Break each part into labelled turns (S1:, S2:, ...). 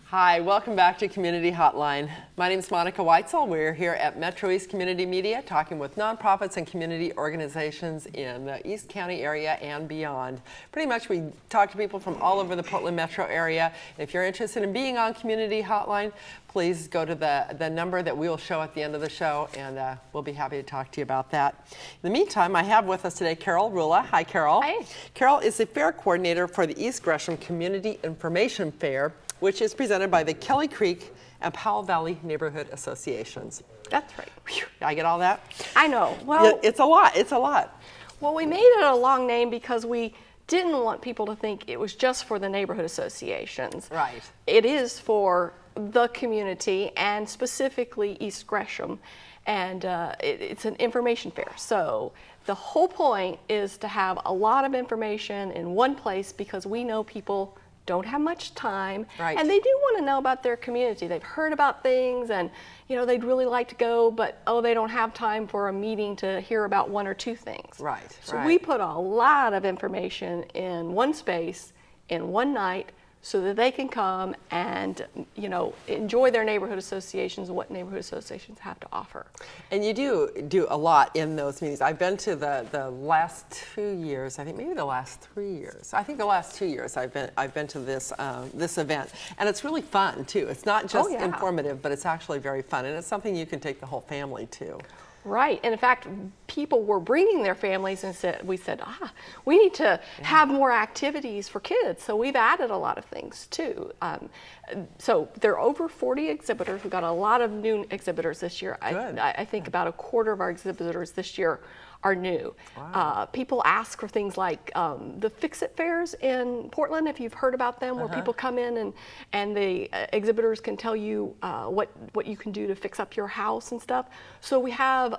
S1: Hi, welcome back to Community Hotline. My name is Monica Weitzel. We're here at MetroEast Community Media talking with nonprofits and community organizations in the East County area and beyond. Pretty much we talk to people from all over the Portland metro area. If you're interested in being on Community Hotline, please go to the number that we will show at the end of the show, and we'll be happy to talk to you about that. In the meantime, I have with us today Carol Rula. Hi, Carol.
S2: Hi.
S1: Carol is the fair coordinator for the East Gresham Community Information Fair, which is presented by the Kelly Creek and Powell Valley Neighborhood Associations.
S2: That's right.
S1: Whew, did I get all that?
S2: I know. Well,
S1: Yeah, it's a lot. It's a lot.
S2: well, we made it a long name because we didn't want people to think it was just for the neighborhood associations.
S1: Right.
S2: It is for the community and specifically East Gresham, and it's an information fair. So the whole point is to have a lot of information in one place because we know people don't have much time,
S1: Right.
S2: and they do want to know about their community. They've heard about things, and they'd really like to go, but they don't have time for a meeting to hear about one or two things.
S1: Right.
S2: So
S1: right.
S2: we put a lot of information in one space, in one night, so that they can come and enjoy their neighborhood associations and what neighborhood associations have to offer.
S1: And you do a lot in those meetings. I've been to the last 2 years. I think maybe the last 3 years. I think the last 2 years I've been to this this event, and it's really fun too. It's not just
S2: yeah.
S1: informative, but it's actually very fun, and it's something you can take the whole family to.
S2: Right, and in fact, people were bringing their families and we said, we need to have more activities for kids. So we've added a lot of things too. So there are over 40 exhibitors. We've got a lot of new exhibitors this year.
S1: Good.
S2: I think about a quarter of our exhibitors this year are new.
S1: Wow.
S2: People ask for things like the Fix-It fairs in Portland, if you've heard about them, where people come in and the exhibitors can tell you what you can do to fix up your house and stuff. So we have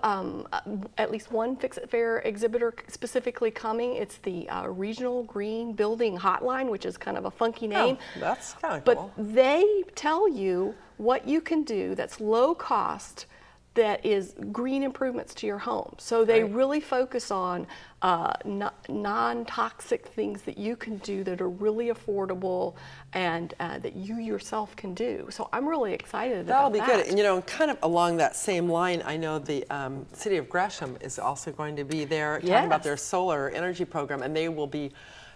S2: at least one Fix-It fair exhibitor specifically coming. It's the Regional Green Building Hotline, which is kind of a funky name.
S1: Oh, that's kind of
S2: But
S1: cool.
S2: they tell you what you can do that's low cost, that is green improvements to your home. So they
S1: Right.
S2: really focus on non-toxic things that you can do that are really affordable and that you yourself can do. So I'm really excited
S1: That'll
S2: about
S1: be
S2: that.
S1: good. And kind of along that same line, I know the city of Gresham is also going to be there talking about
S2: Yes.
S1: their solar energy program, and they will be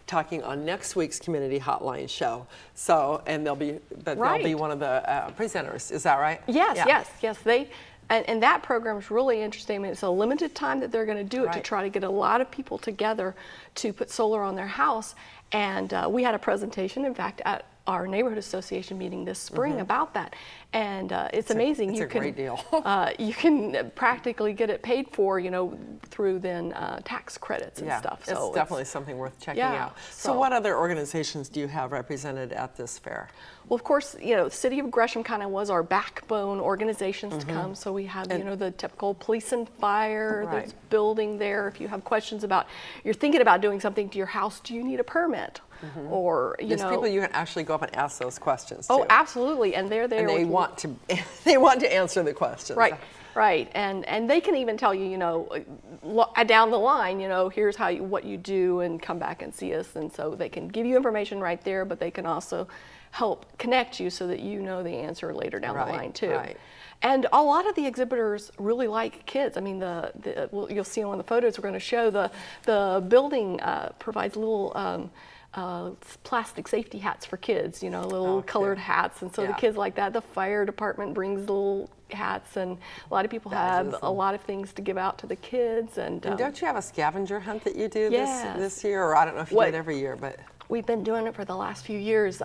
S1: talking on next week's Community Hotline show. So, and they'll be
S2: Right.
S1: one of the presenters. Is that right?
S2: Yes,
S1: Yeah.
S2: yes. And that program is really interesting. I mean, it's a limited time that they're going to do it to
S1: Right.
S2: try to get a lot of people together to put solar on their house. And we had a presentation, in fact, at our neighborhood association meeting this spring about that. And it's amazing.
S1: It's
S2: you
S1: a
S2: can,
S1: great deal.
S2: you can practically get it paid for, through then tax credits and
S1: Yeah,
S2: stuff.
S1: it's
S2: So
S1: definitely something worth checking
S2: yeah,
S1: out. So what other organizations do you have represented at this fair?
S2: Well, of course, the city of Gresham kind of was our backbone organizations to come. So we have, the typical police and fire
S1: Right.
S2: that's building there. If you have questions about, you're thinking about doing something to your house, do you need a permit? Or,
S1: There's people you can actually go up and ask those questions
S2: Oh,
S1: to.
S2: absolutely. And they're there.
S1: And they
S2: with you.
S1: want to they want to answer the questions.
S2: Right. And they can even tell you, down the line, here's what you do and come back and see us. And so they can give you information right there, but they can also help connect you so that you know the answer later down the line too.
S1: Right.
S2: And a lot of the exhibitors really like kids. I mean, you'll see on the photos we're going to show, the building provides little plastic safety hats for kids, little colored hats. And so the kids like that. The fire department brings little hats, and a lot of people have a lot of things to give out to the kids. And
S1: don't you have a scavenger hunt that you do
S2: Yes.
S1: this year? Or I don't know if you do it every year, but...
S2: We've been doing it for the last few years.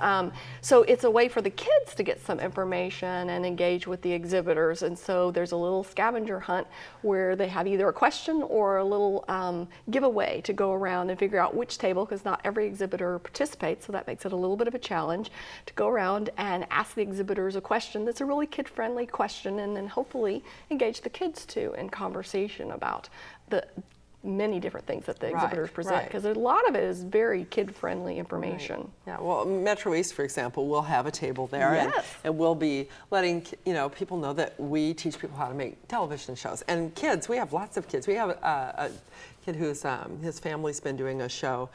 S2: So it's a way for the kids to get some information and engage with the exhibitors. And so there's a little scavenger hunt where they have either a question or a little giveaway to go around and figure out which table, because not every exhibitor participates, so that makes it a little bit of a challenge to go around and ask the exhibitors a question that's a really kid-friendly question, and then hopefully engage the kids too in conversation about the many different things that the exhibitors present, because a lot of it is very kid-friendly information.
S1: Right. Yeah, well, MetroEast, for example, will have a table there,
S2: Yes.
S1: and we'll be letting people know that we teach people how to make television shows. And kids, we have lots of kids. We have a kid who's his family's been doing a show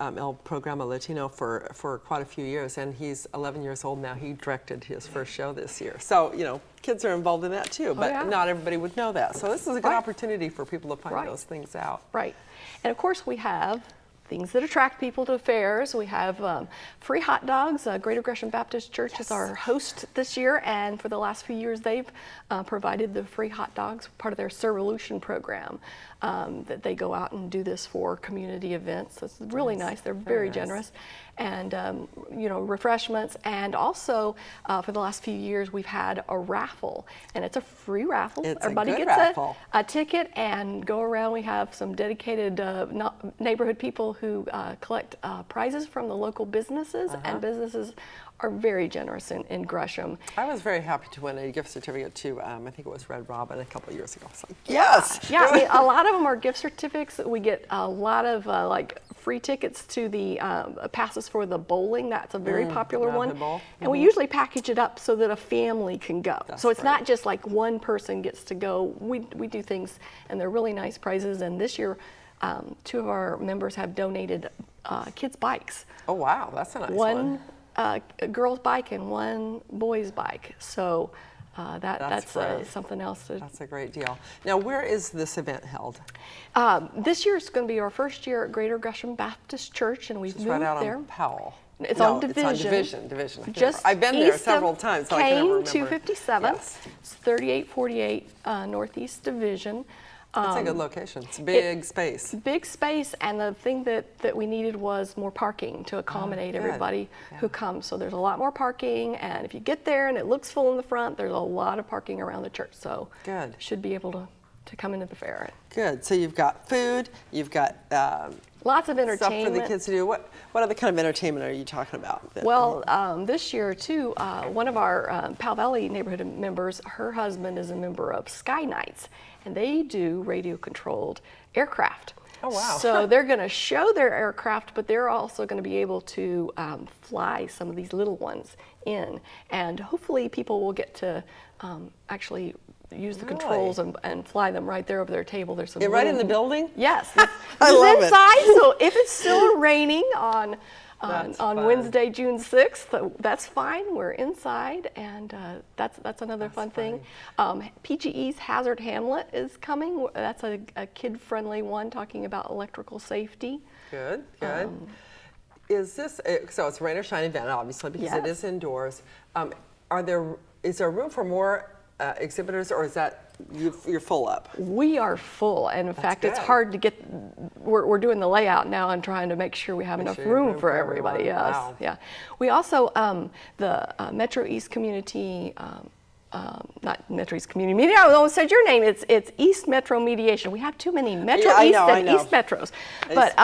S1: El Programa Latino for quite a few years, and he's 11 years old now. He directed his first show this year. So, you know, kids are involved in that too, but not everybody would know that. So this is a good opportunity for people to find those things out.
S2: Right. And of course we have things that attract people to fairs. We have free hot dogs. Greater Gresham Baptist Church is our host this year, and for the last few years they've provided the free hot dogs, part of their Servolution program, that they go out and do this for community events. So it's really nice. They're very generous. And you know, refreshments, and also for the last few years we've had a raffle, and it's a free raffle. Everybody gets a ticket and go around. We have some dedicated neighborhood people who collect prizes from the local businesses, and businesses are very generous in Gresham.
S1: I was very happy to win a gift certificate to, I think it was Red Robin a couple of years ago. I was like, yes!
S2: Yeah, I mean, a lot of them are gift certificates. We get a lot of like free tickets to the passes for the bowling. That's a very popular one. And we usually package it up so that a family can go. So it's not just like one person gets to go. We do things, and they're really nice prizes. And this year, 2 of our members have donated kids' bikes.
S1: Oh, wow, that's a nice one.
S2: A girl's bike and 1 boy's bike. So that's something else.
S1: That's a great deal. Now, where is this event held?
S2: This year is going to be our first year at Greater Gresham Baptist Church, and we've moved
S1: right out
S2: there.
S1: on Powell.
S2: It's on Division.
S1: It's on Division.
S2: Just
S1: I've been there several times, so I can never remember.
S2: 257. It's 3848 Northeast Division.
S1: That's a good location. It's a big space.
S2: Big space, and the thing that we needed was more parking to accommodate everybody who comes. So there's a lot more parking, and if you get there and it looks full in the front, there's a lot of parking around the church. So should be able to come into the fair.
S1: Good. So you've got food, you've got
S2: lots of entertainment.
S1: Stuff for the kids to do. What other kind of entertainment are you talking about?
S2: Well, this year too, one of our Powell Valley neighborhood members, her husband is a member of Sky Nights, and they do radio-controlled aircraft.
S1: Oh, wow.
S2: So they're going to show their aircraft, but they're also going to be able to fly some of these little ones in, and hopefully people will get to actually use the controls and fly them right there over their table. There's some
S1: right in the building?
S2: Yes.
S1: I love
S2: inside, so if it's still raining on Wednesday, June 6th, that's fine. We're inside, and that's another fun thing. PGE's Hazard Hamlet is coming. That's a kid-friendly one talking about electrical safety.
S1: Good, good. Is this, so it's a rain or shine event, obviously, because it is indoors. Is there room for more exhibitors, or is that you're full up?
S2: We are full, and in fact, it's hard to get. We're doing the layout now and trying to make sure we have enough room for everybody. Yes, yeah. We also the MetroEast community. Not MetroEast Community Media. I almost said your name. It's East Metro Mediation. We have too many MetroEast and East Metros. But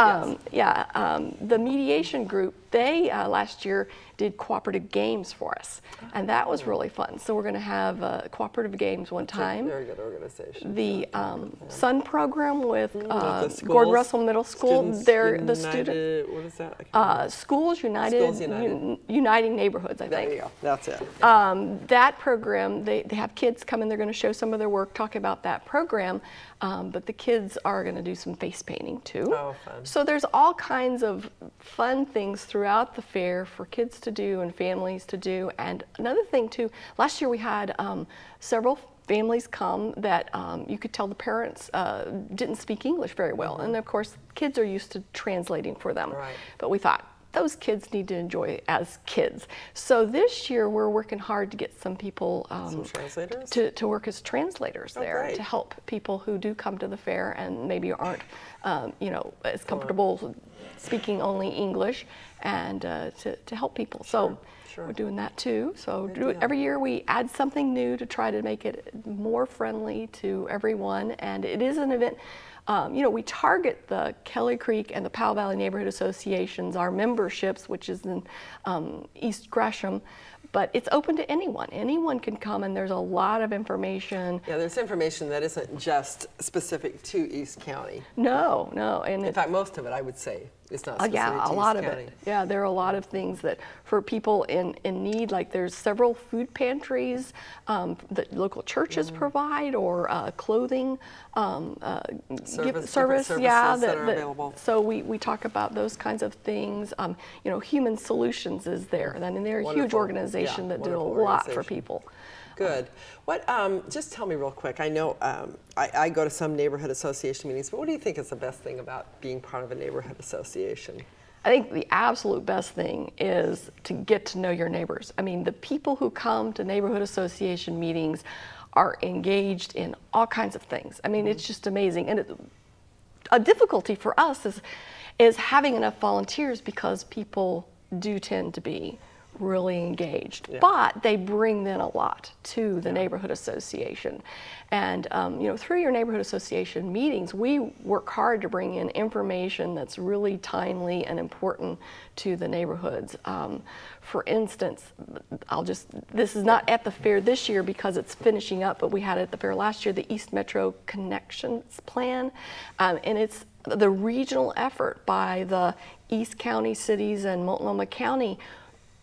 S2: the mediation group, they last year did cooperative games for us, and that was really fun. So we're going to have cooperative games one time.
S1: Very good organization.
S2: The Sun program with Gordon Russell Middle School. They're the students.
S1: What is that?
S2: Schools United. Uniting Neighborhoods, I think.
S1: There you go. That's it.
S2: That program, they have kids come in. They're going to show some of their work, talk about that program. But the kids are going to do some face painting too.
S1: Oh, fun.
S2: So there's all kinds of fun things throughout the fair for kids to do and families to do. And another thing too, last year we had several families come that you could tell the parents didn't speak English very well. And of course, kids are used to translating for them.
S1: Right.
S2: But we thought, those kids need to enjoy it as kids. So this year we're working hard to get some people
S1: some translators?
S2: to work as translators there
S1: great.
S2: to help people who do come to the fair and maybe aren't as comfortable speaking only English, and to help people. So we're doing that too. So every year we add something new to try to make it more friendly to everyone, and it is an event. We target the Kelly Creek and the Powell Valley Neighborhood Associations, our memberships, which is in East Gresham, but it's open to anyone. Anyone can come, and there's a lot of information.
S1: Yeah, there's information that isn't just specific to East County.
S2: No, and
S1: in fact, most of it, I would say, It's not specific
S2: yeah,
S1: to
S2: a lot
S1: East
S2: of
S1: County.
S2: it. Yeah, there are a lot of things that for people in need, like there's several food pantries that local churches provide, or clothing
S1: Services
S2: yeah,
S1: that are available.
S2: So we talk about those kinds of things. You know, Human Solutions is there. I mean, they're a huge
S1: Wonderful.
S2: organization
S1: Yeah,
S2: that do a
S1: wonderful
S2: lot for
S1: organization.
S2: people.
S1: Good. What? Just tell me real quick. I know I go to some neighborhood association meetings, but what do you think is the best thing about being part of a neighborhood association?
S2: I think the absolute best thing is to get to know your neighbors. I mean, the people who come to neighborhood association meetings are engaged in all kinds of things. I mean, it's just amazing. And a difficulty for us is having enough volunteers, because people do tend to be really engaged, but they bring then a lot to the neighborhood association. And you know, through your neighborhood association meetings, we work hard to bring in information that's really timely and important to the neighborhoods. For instance, this is not at the fair this year because it's finishing up, but we had it at the fair last year, the East Metro Connections Plan, and it's the regional effort by the East County cities and Multnomah County.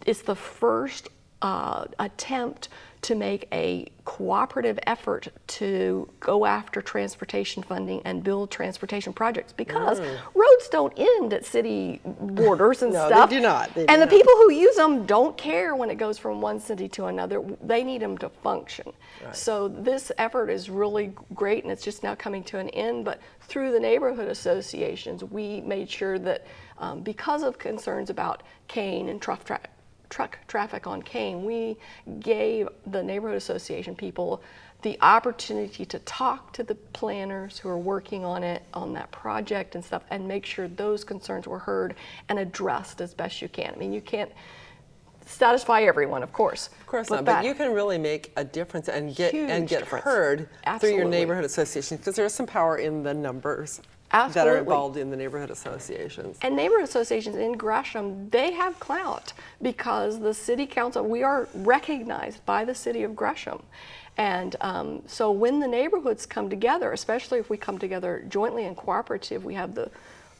S2: It's the first attempt to make a cooperative effort to go after transportation funding and build transportation projects, because roads don't end at city borders and
S1: No,
S2: stuff.
S1: they do not. They do
S2: and the
S1: not.
S2: people who use them don't care when it goes from one city to another. They need them to function.
S1: Right.
S2: So this effort is really great, and it's just now coming to an end. But through the neighborhood associations, we made sure that because of concerns about Kane and truck traffic on Kane, we gave the neighborhood association people the opportunity to talk to the planners who are working on it, on that project and stuff, and make sure those concerns were heard and addressed as best you can. I mean, you can't satisfy everyone, of course.
S1: Of course not, but you can really make a difference and get
S2: difference.
S1: heard through
S2: Absolutely.
S1: your neighborhood association, because there is some power in the numbers that are
S2: Absolutely.
S1: involved in the neighborhood associations.
S2: And neighborhood associations in Gresham, they have clout because the city council, we are recognized by the city of Gresham. And so when the neighborhoods come together, especially if we come together jointly and cooperative, we have the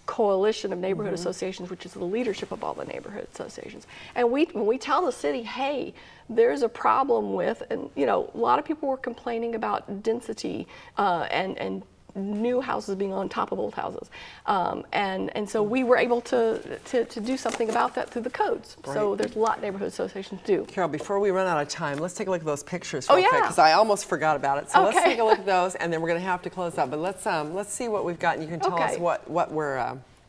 S2: coalition of neighborhood associations, which is the leadership of all the neighborhood associations. And when we tell the city, hey, there's a problem with, and you know, a lot of people were complaining about density and new houses being on top of old houses. And so we were able to do something about that through the codes.
S1: Right.
S2: So there's a lot neighborhood associations do.
S1: Carol, before we run out of time, let's take a look at those pictures
S2: Oh,
S1: real quick,
S2: yeah.
S1: because I almost forgot about it. So let's
S2: Okay.
S1: take a look at those, and then we're going to have to close up. But let's see what we've got, and you can tell us
S2: Okay.
S1: what we're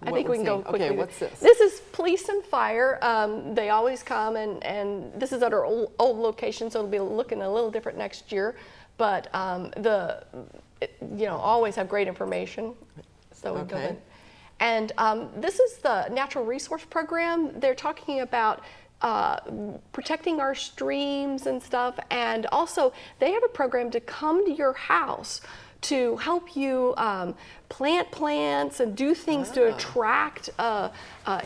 S2: I think we can go quickly.
S1: Okay, what's this?
S2: This is police and fire. They always come, and this is at our old location, so it'll be looking a little different next year. But always have great information. So we go
S1: Okay.
S2: in. And this is the Natural Resource Program. They're talking about protecting our streams and stuff. And also, they have a program to come to your house to help you plant plants and do things to attract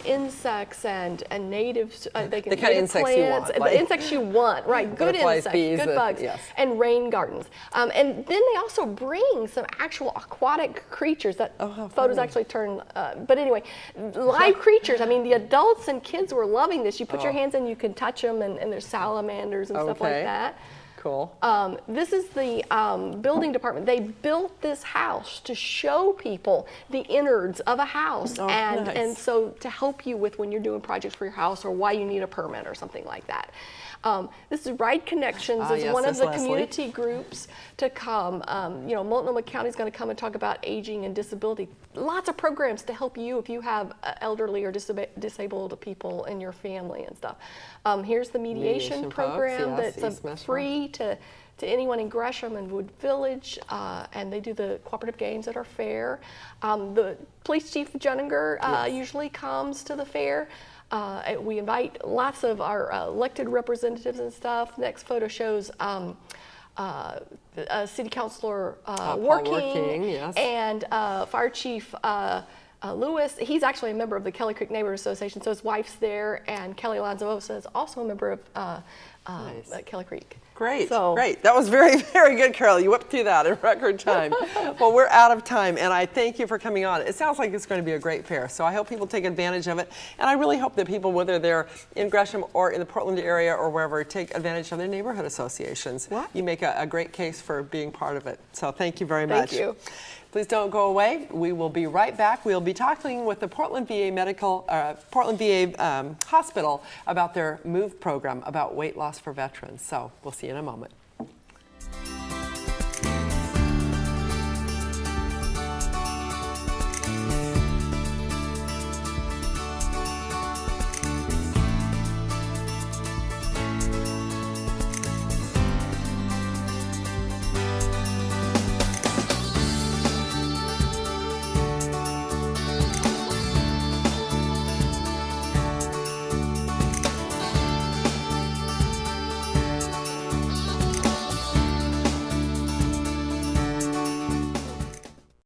S2: insects and natives.
S1: The kind of insects you want,
S2: the
S1: like
S2: insects you want, right? Good
S1: butterflies,
S2: insects,
S1: bees,
S2: good bugs,
S1: yes.
S2: and rain gardens. And then they also bring some actual aquatic creatures. That
S1: how
S2: photos
S1: funny.
S2: actually turn, but anyway, live creatures. I mean, the adults and kids were loving this. You put your hands in, you can touch them, and there's salamanders and stuff like
S1: Okay.
S2: that.
S1: Cool.
S2: This is the building department. They built this house to show people the innards of a house,
S1: Oh,
S2: and
S1: nice.
S2: so to help you with when you're doing projects for your house or why you need a permit or something like that. This is Ride Connections. It's
S1: yes,
S2: one of
S1: that's
S2: the
S1: Leslie.
S2: community groups to come. Multnomah County is going to come and talk about aging and disability. Lots of programs to help you if you have elderly or disabled people in your family and stuff. Here's the mediation
S1: Folks,
S2: program
S1: yes,
S2: that's
S1: East Metro.
S2: free to anyone in Gresham and Wood Village, and they do the cooperative games at our fair. The police chief Junninger usually comes to the fair. We invite lots of our elected representatives and stuff. Next photo shows a city councilor working,
S1: yes.
S2: and fire chief Lewis. He's actually a member of the Kelly Creek Neighborhood Association, so his wife's there, and Kelly Lanzovosa is also a member of
S1: Nice.
S2: Kelly Creek.
S1: Great,
S2: So.
S1: great. That was very, very good, Carol. You whipped through that in record time. Well, we're out of time, and I thank you for coming on. It sounds like it's going to be a great fair, so I hope people take advantage of it, and I really hope that people, whether they're in Gresham or in the Portland area or wherever, take advantage of their neighborhood associations.
S2: What?
S1: You make a great case for being part of it, so thank you very much.
S2: Thank you.
S1: Please don't go away. We will be right back. We'll be talking with the Portland VA Hospital about their MOVE program about weight loss for veterans. So we'll see you in a moment.